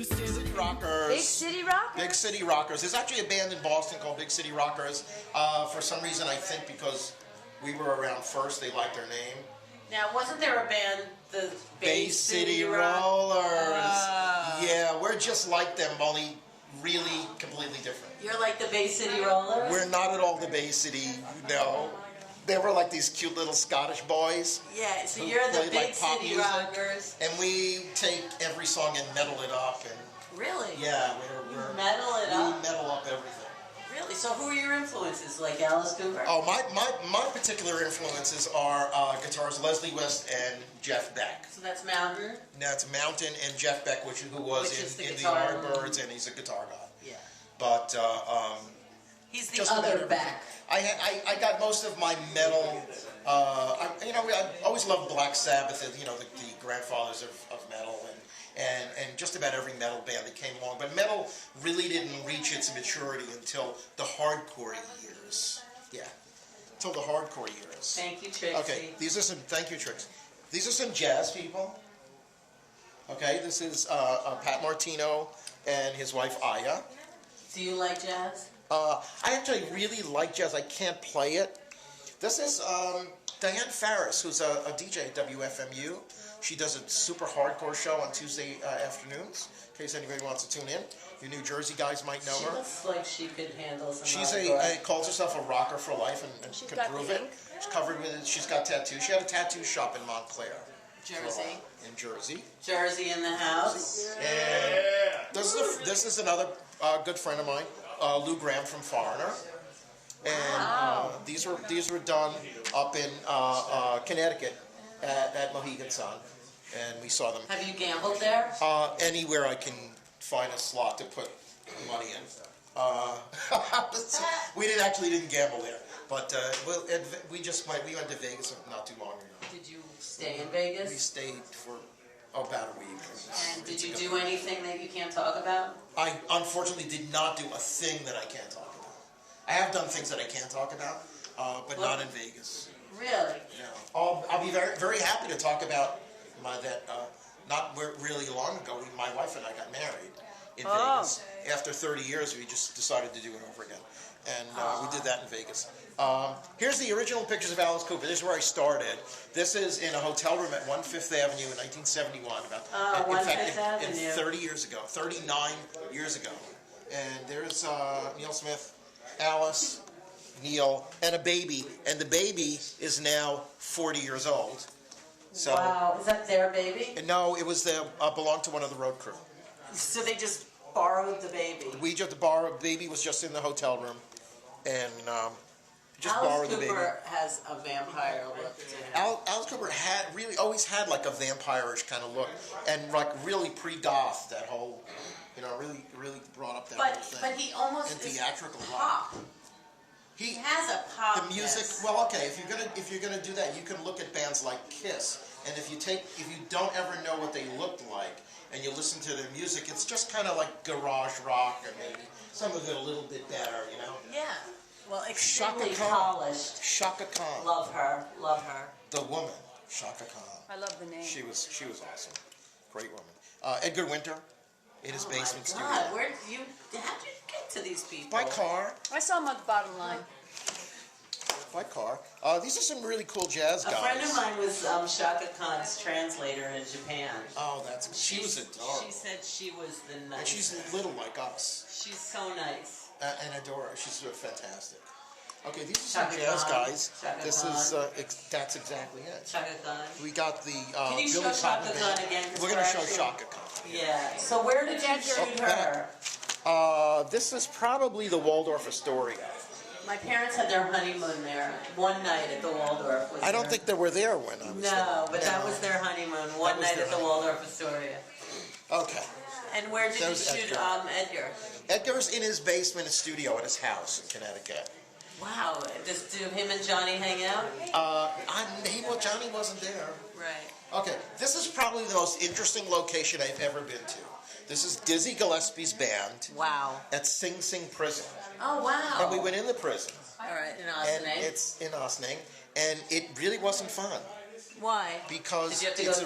City Rockers. Big City Rockers? Big City Rockers. There's actually a band in Boston called Big City Rockers. For some reason, I think because we were around first, they liked our name. Now, wasn't there a band, the Bay City Rollers? Yeah, we're just like them, only really completely different. You're like the Bay City Rollers? We're not at all the Bay City, no. They were like these cute little Scottish boys. Yeah, so you're the Big City Rockers. And we take every song and metal it up. And really? yeah, we're metal it up? We metal up everything. Really? So who are your influences, like Alice Cooper? Oh, my particular influences are guitars Leslie West and Jeff Beck. So that's Mountain? That's Mountain and Jeff Beck, who was in the Yardbirds, and he's a guitar guy. Yeah. But he's the other Beck. I got most of my metal. I always loved Black Sabbath, the grandfathers of metal, and just about every metal band that came along. But metal really didn't reach its maturity until the hardcore years. Yeah, until the hardcore years. Thank you, Trixie. Okay, thank you, Trixie. These are some jazz people. Okay, this is Pat Martino and his wife Aya. Do you like jazz? I actually really like jazz. I can't play it. This is Diane Farris, who's a DJ at WFMU. She does a super hardcore show on Tuesday afternoons, in case anybody wants to tune in. You New Jersey guys might know her. She looks like she could handle some She's hardcore. calls herself a rocker for life and can prove it. She's covered with it. She's got tattoos. She had a tattoo shop in Montclair. Jersey. In Jersey. Jersey in the house. And this is another good friend of mine, Lou Graham from Foreigner. And these were done up in Connecticut at Mohegan Sun, and we saw them. Have you gambled there? Anywhere I can find a slot to put money in. We didn't gamble there, but we went to Vegas not too long ago. Did you stay in Vegas? We stayed for about a week. And did you do anything that you can't talk about? I unfortunately did not do a thing that I can't talk about. I have done things that I can't talk about, but not in Vegas. Really? No. I'll be very, very happy to talk about not really long ago, my wife and I got married in Vegas. After 30 years, we just decided to do it over again. And we did that in Vegas. Here's the original pictures of Alice Cooper. This is where I started. This is in a hotel room at 1 5th Avenue in 1971. In 30 years ago, 39 years ago. And there's Neil Smith, Alice, Neil, and a baby. And the baby is now 40 years old. So, wow, is that their baby? No, it was belonged to one of the road crew. So they just borrowed the baby? We just borrowed. Baby was just in the hotel room, and just borrowed the baby. Alice Cooper has a vampire look to him. Alice Cooper always had like a vampire-ish kind of look, and like really pre-goth, that whole, really brought up that whole thing. But he almost and theatrical is pop. He has a pop. The music. Well, okay. If you're gonna do that, you can look at bands like Kiss, and if you don't ever know what they looked like, and you listen to their music, it's just kind of like garage rock, or maybe some of it a little bit better, Yeah. Well, extremely Chaka Khan. polished. Chaka Khan. Love her. Love her. The woman, Chaka Khan. I love the name. She was awesome. Great woman. Edgar Winter in his basement studio. How'd you get to these people? By car. I saw him on the bottom line. By car. These are some really cool jazz guys. A friend of mine was Chaka Khan's translator in Japan. Oh, she was adorable. She said she was the nicest. And she's little like us. She's so nice. And adorable. She's fantastic. Okay, these are some jazz guys. That's exactly it. Chaka Khan. We got the Can you show Chaka Khan again? We're going to show Chaka Khan. Yeah. So where did you shoot her? This is probably the Waldorf Astoria. My parents had their honeymoon there one night at the Waldorf. I don't think they were there when I was there. No, but that was their honeymoon. One night at the Waldorf Astoria. Okay. And where did you shoot Edgar? Edgar's in his basement studio at his house in Connecticut. Wow. Do him and Johnny hang out? Johnny wasn't there. Right. Okay. This is probably the most interesting location I've ever been to. This is Dizzy Gillespie's band. Wow. At Sing Sing Prison. Oh, wow. And we went in the prison. All right, in Ossining. And it's in Ossining. And it really wasn't fun. Why? Because did you have to go